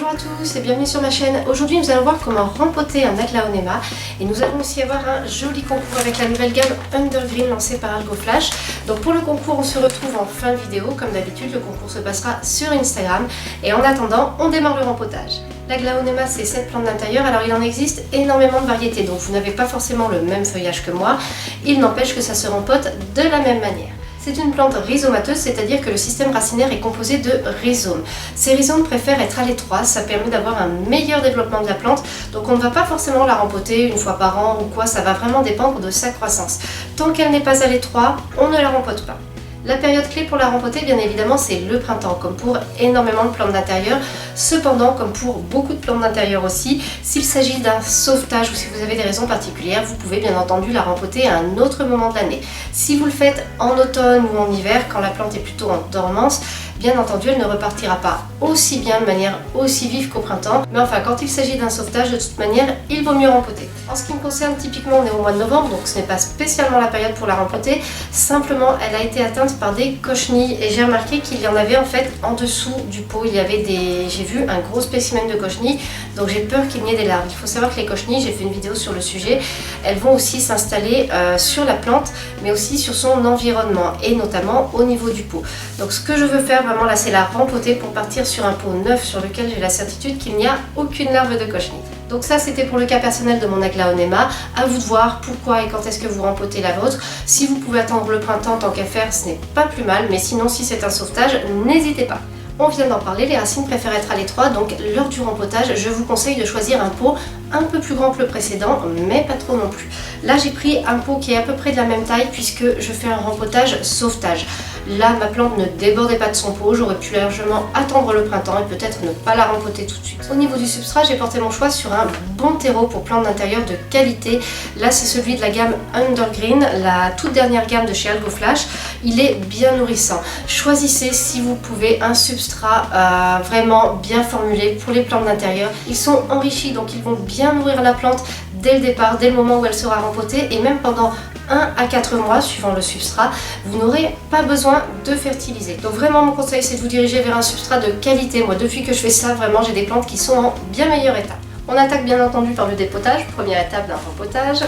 Bonjour à tous et bienvenue sur ma chaîne. Aujourd'hui nous allons voir comment rempoter un aglaonema et nous allons aussi avoir un joli concours avec la nouvelle gamme Undergreen lancée par AlgoFlash. Donc pour le concours on se retrouve en fin de vidéo, comme d'habitude le concours se passera sur Instagram et en attendant on démarre le rempotage. L'aglaonema c'est 7 plantes d'intérieur, alors il en existe énormément de variétés donc vous n'avez pas forcément le même feuillage que moi, il n'empêche que ça se rempote de la même manière. C'est une plante rhizomateuse, c'est-à-dire que le système racinaire est composé de rhizomes. Ces rhizomes préfèrent être à l'étroit, ça permet d'avoir un meilleur développement de la plante, donc on ne va pas forcément la rempoter une fois par an ou quoi, ça va vraiment dépendre de sa croissance. Tant qu'elle n'est pas à l'étroit, on ne la rempote pas. La période clé pour la rempoter, bien évidemment, c'est le printemps, comme pour énormément de plantes d'intérieur. Cependant, comme pour beaucoup de plantes d'intérieur aussi, s'il s'agit d'un sauvetage ou si vous avez des raisons particulières, vous pouvez bien entendu la rempoter à un autre moment de l'année. Si vous le faites en automne ou en hiver, quand la plante est plutôt en dormance, bien entendu, elle ne repartira pas aussi bien, de manière aussi vive qu'au printemps. Mais enfin, quand il s'agit d'un sauvetage, de toute manière, il vaut mieux rempoter. En ce qui me concerne, typiquement, on est au mois de novembre, donc ce n'est pas spécialement la période pour la rempoter. Simplement, elle a été atteinte par des cochenilles et j'ai remarqué qu'il y en avait en fait en dessous du pot. Il y avait j'ai vu un gros spécimen de cochenilles, donc j'ai peur qu'il y ait des larves. Il faut savoir que les cochenilles, j'ai fait une vidéo sur le sujet, elles vont aussi s'installer sur la plante, mais aussi sur son environnement et notamment au niveau du pot. Donc ce que je veux faire vraiment là, c'est la rempoter pour partir sur un pot neuf sur lequel j'ai la certitude qu'il n'y a aucune larve de cochenille. Donc ça c'était pour le cas personnel de mon aglaonema. À vous de voir pourquoi et quand est-ce que vous rempotez la vôtre. Si vous pouvez attendre le printemps tant qu'à faire, ce n'est pas plus mal, mais sinon si c'est un sauvetage, n'hésitez pas. On vient d'en parler, les racines préfèrent être à l'étroit, donc lors du rempotage, je vous conseille de choisir un pot un peu plus grand que le précédent, mais pas trop non plus. Là j'ai pris un pot qui est à peu près de la même taille puisque je fais un rempotage sauvetage. Là ma plante ne débordait pas de son pot, j'aurais pu largement attendre le printemps et peut-être ne pas la rempoter tout de suite. Au niveau du substrat, j'ai porté mon choix sur un bon terreau pour plantes d'intérieur de qualité. Là c'est celui de la gamme Undergreen, la toute dernière gamme de chez AlgoFlash. Il est bien nourrissant. Choisissez si vous pouvez un substrat vraiment bien formulé pour les plantes d'intérieur. Ils sont enrichis donc ils vont bien nourrir la plante dès le départ, dès le moment où elle sera rempotée et même pendant 1 à 4 mois suivant le substrat, vous n'aurez pas besoin de fertiliser. Donc vraiment mon conseil c'est de vous diriger vers un substrat de qualité. Moi depuis que je fais ça, vraiment j'ai des plantes qui sont en bien meilleur état. On attaque bien entendu par le dépotage, première étape d'un rempotage.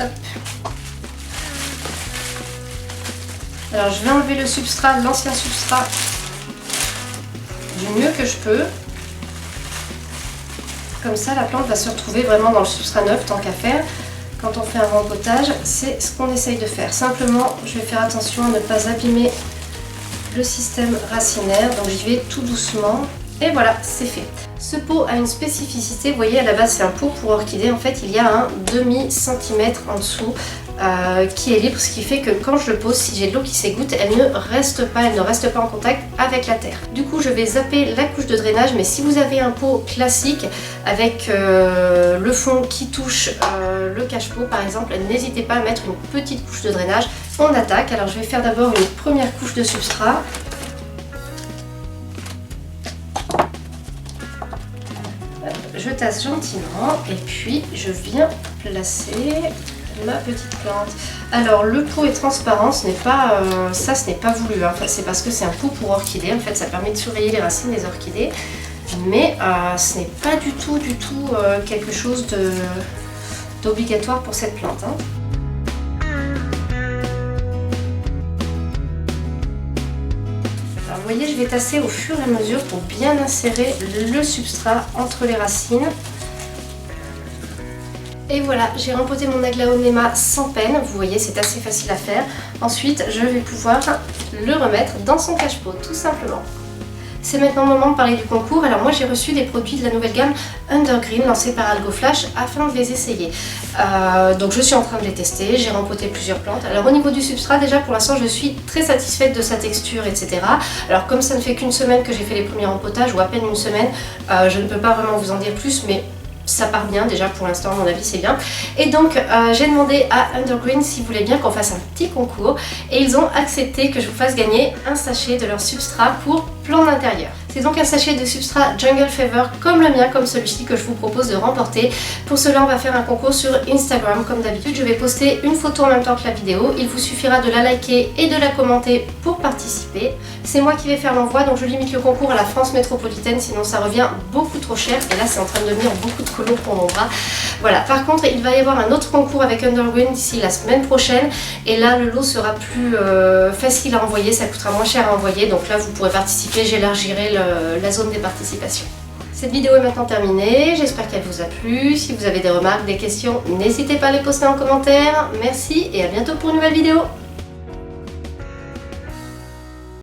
Hop. Alors je vais enlever le substrat, l'ancien substrat du mieux que je peux. Comme ça la plante va se retrouver vraiment dans le substrat neuf tant qu'à faire. Quand on fait un rempotage, c'est ce qu'on essaye de faire. Simplement, je vais faire attention à ne pas abîmer le système racinaire. Donc j'y vais tout doucement. Et voilà, c'est fait. Ce pot a une spécificité. Vous voyez, à la base, c'est un pot pour orchidée. En fait, il y a un demi-centimètre en dessous qui est libre, ce qui fait que quand je le pose, si j'ai de l'eau qui s'égoutte, elle ne reste pas en contact avec la terre. Du coup, je vais zapper la couche de drainage, mais si vous avez un pot classique avec le fond qui touche le cache-pot par exemple, n'hésitez pas à mettre une petite couche de drainage. On attaque. Alors je vais faire d'abord une première couche de substrat. Je tasse gentiment et puis je viens placer ma petite plante. Alors le pot est transparent, ce n'est pas voulu, hein. Enfin, c'est parce que c'est un pot pour orchidées, en fait ça permet de surveiller les racines des orchidées, mais ce n'est pas du tout quelque chose d'obligatoire pour cette plante, hein. Alors vous voyez, je vais tasser au fur et à mesure pour bien insérer le substrat entre les racines. Et voilà, j'ai rempoté mon aglaonema sans peine, vous voyez c'est assez facile à faire. Ensuite je vais pouvoir le remettre dans son cache-pot tout simplement. C'est maintenant le moment de parler du concours. Alors moi j'ai reçu des produits de la nouvelle gamme Undergreen lancée par AlgoFlash afin de les essayer. Donc je suis en train de les tester, j'ai rempoté plusieurs plantes. Alors au niveau du substrat déjà pour l'instant je suis très satisfaite de sa texture etc. Alors comme ça ne fait qu'une semaine que j'ai fait les premiers rempotages ou à peine une semaine, je ne peux pas vraiment vous en dire plus mais ça part bien déjà pour l'instant, à mon avis c'est bien. Et donc j'ai demandé à Undergreen s'ils voulaient bien qu'on fasse un petit concours et ils ont accepté que je vous fasse gagner un sachet de leur substrat pour plantes d'intérieur. C'est donc un sachet de substrat Jungle Fever comme le mien, comme celui-ci que je vous propose de remporter. Pour cela, on va faire un concours sur Instagram comme d'habitude. Je vais poster une photo en même temps que la vidéo. Il vous suffira de la liker et de la commenter pour participer. C'est moi qui vais faire l'envoi, donc je limite le concours à la France métropolitaine, sinon ça revient beaucoup trop cher. Et là, c'est en train de devenir beaucoup de colos pour mon bras. Voilà, par contre, il va y avoir un autre concours avec Undergreen d'ici la semaine prochaine. Et là, le lot sera plus facile à envoyer, ça coûtera moins cher à envoyer. Donc là, vous pourrez participer, j'élargirai la zone des participations. Cette vidéo est maintenant terminée, j'espère qu'elle vous a plu. Si vous avez des remarques, des questions, n'hésitez pas à les poster en commentaire. Merci et à bientôt pour une nouvelle vidéo.